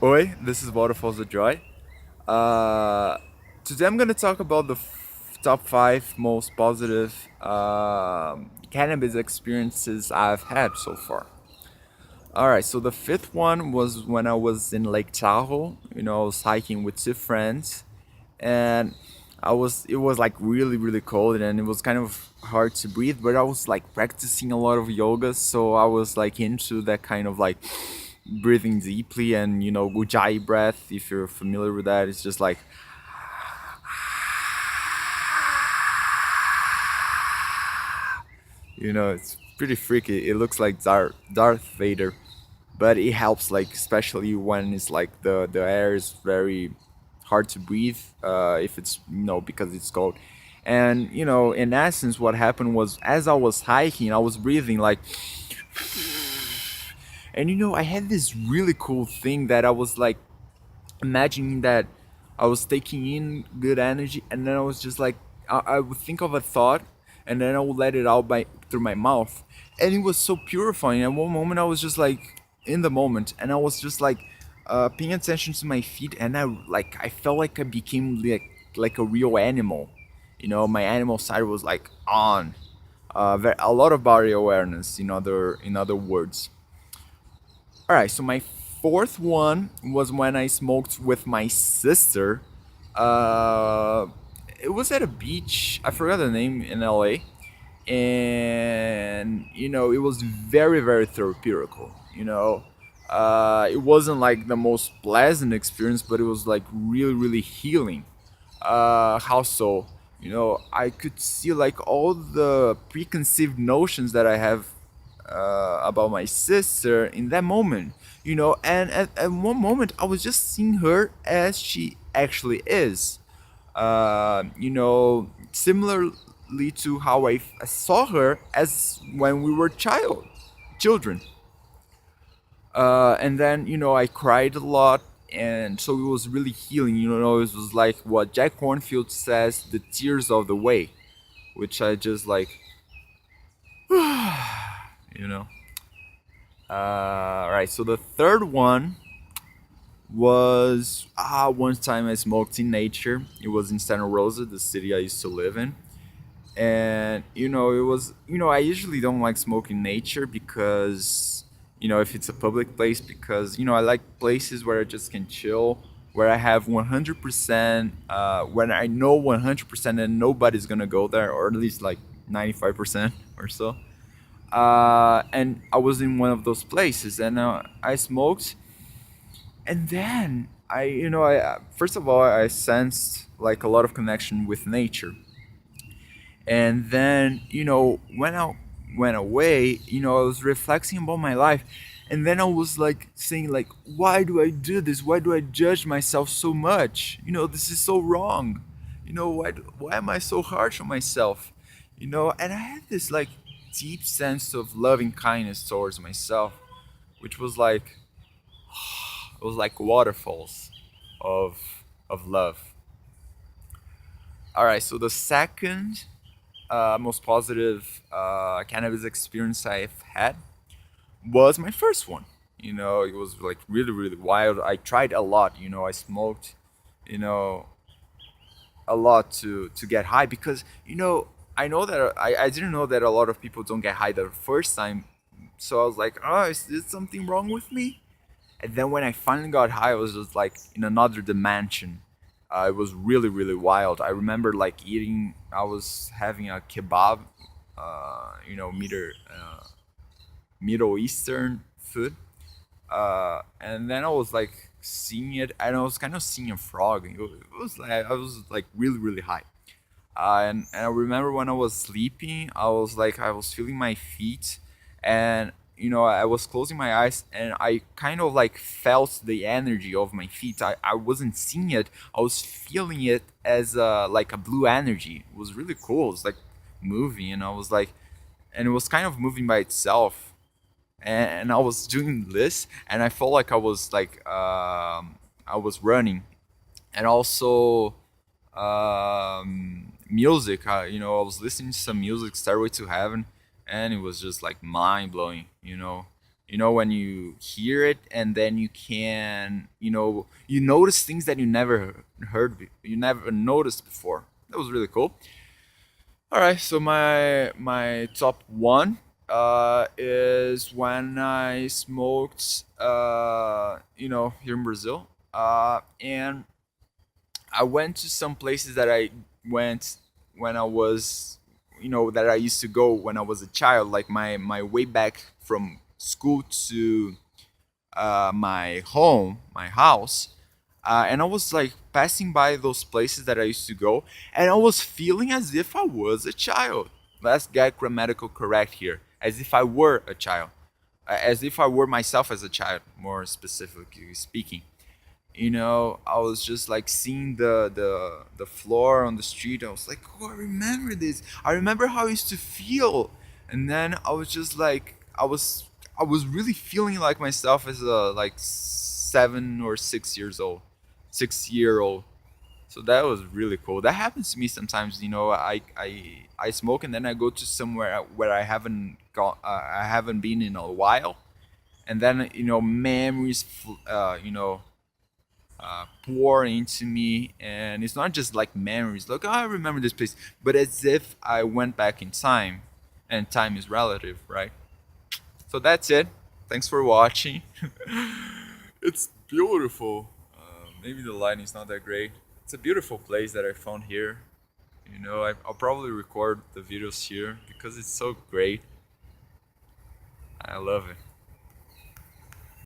Oi, this is Waterfalls of Joy. Uh, Today I'm gonna talk about the top five most positive cannabis experiences I've had so far. All right, so the fifth one was when I was in Lake Tahoe. I was hiking with two friends, and it was like really cold, and it was kind of hard to breathe. But I was like practicing a lot of yoga, so I was like into that kind of like breathing deeply and ujjayi breath. If you're familiar with that, it's just like it's pretty freaky. It looks like Darth Vader, but it helps, like especially when it's like the air is very hard to breathe, if it's because it's cold. And in essence, what happened was, as I was hiking, I was breathing like, and I had this really cool thing that I was like imagining that I was taking in good energy, and then I was just like, I would think of a thought, and then I would let it out by through my mouth, and it was so purifying. At one moment, I was just like in the moment, and I was just like paying attention to my feet, and I felt like I became like a real animal. My animal side was like on. A lot of body awareness, in other words. All right, so my fourth one was when I smoked with my sister. Uh, it was at a beach. I forgot the name in LA, and it was very therapeutical. It wasn't like the most pleasant experience, but it was like really healing. How so? I could see like all the preconceived notions that I have about my sister in that moment. And at one moment I was just seeing her as she actually is. Similarly to how I saw her as when we were children. And then I cried a lot, and so it was really healing. It was like what Jack Cornfield says, the tears of the way, which I just like, you know. Right. So the third one was one time I smoked in nature. It was in Santa Rosa, the city I used to live in. And it was, I usually don't like smoking nature because if it's a public place, because I like places where I just can chill, where I have 100%, when I know 100% that nobody's gonna go there, or at least like 95% or so. And I was in one of those places, and I smoked, and then I first of all, I sensed like a lot of connection with nature. And then when I went away, I was reflecting about my life, and then I was like saying like, why do I do this? Why do I judge myself so much? This is so wrong. Why am I so harsh on myself? And I had this like deep sense of loving kindness towards myself, which was like, it was like waterfalls of love. All right, so the second most positive cannabis experience I've had was my first one. It was like really wild. I tried a lot. I smoked, you know, a lot to get high, because I know that I didn't know that a lot of people don't get high the first time. So I was like, oh, is there something wrong with me? And then when I finally got high, I was just like in another dimension. It was really wild. I remember like eating. I was having a kebab, Middle Eastern food, and then I was like seeing it, and I was kind of seeing a frog. It was like I was like really high. And I remember when I was sleeping, I was feeling my feet, and I was closing my eyes, and I kind of like felt the energy of my feet. I wasn't seeing it, I was feeling it as like a blue energy. It was really cool. It was like moving, and I was like, and it was kind of moving by itself, and I was doing this, and I felt like I was running, and also music. I was listening to some music, Stairway to Heaven, and it was just like mind blowing. You know, when you hear it and then you can, you notice things that you never you never noticed before. That was really cool. All right, so my top one is when I smoked, here in Brazil, and I went to some places that I went when I was, that I used to go when I was a child, like my way back from school to my home, my house, and I was like passing by those places that I used to go, and I was feeling as if I was a child. Let's get grammatical correct here, as if I were a child, as if I were myself as a child, more specifically speaking. I was just like seeing the floor on the street. I was like, oh, I remember this. I remember how I used to feel. And then I was just like, I was really feeling like myself as a like 7 or 6 years old, 6 year old. So that was really cool. That happens to me sometimes. I smoke and then I go to somewhere where I haven't been in a while, and then memories, pour into me, and it's not just like memories like, oh, I remember this place, but as if I went back in time, and time is relative, right? So that's it. Thanks for watching. It's beautiful. Maybe the lighting is not that great. It's a beautiful place that I found here. I'll probably record the videos here because it's so great. I love it.